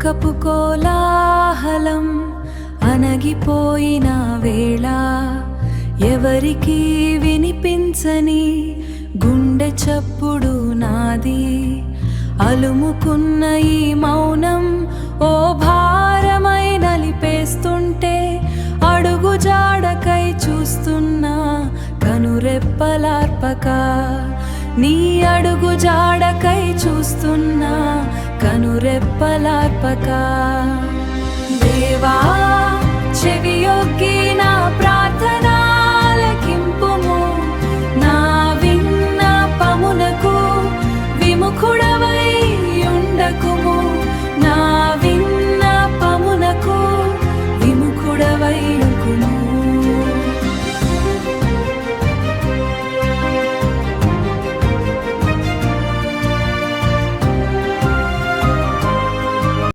లోకపు కోలాహలం అనగిపోయిన వేళ ఎవరికి వినిపించని గుండె చప్పుడు నాది అలుముకున్న ఈ మౌనం ఓ భారమై నలిపేస్తుంటే అడుగు జాడకై చూస్తున్నా కనురెప్పలార్పక నీ అడుగు జాడకై చూస్తున్నా కనురెప్పలార్పక దేవా చెవియొగ్గి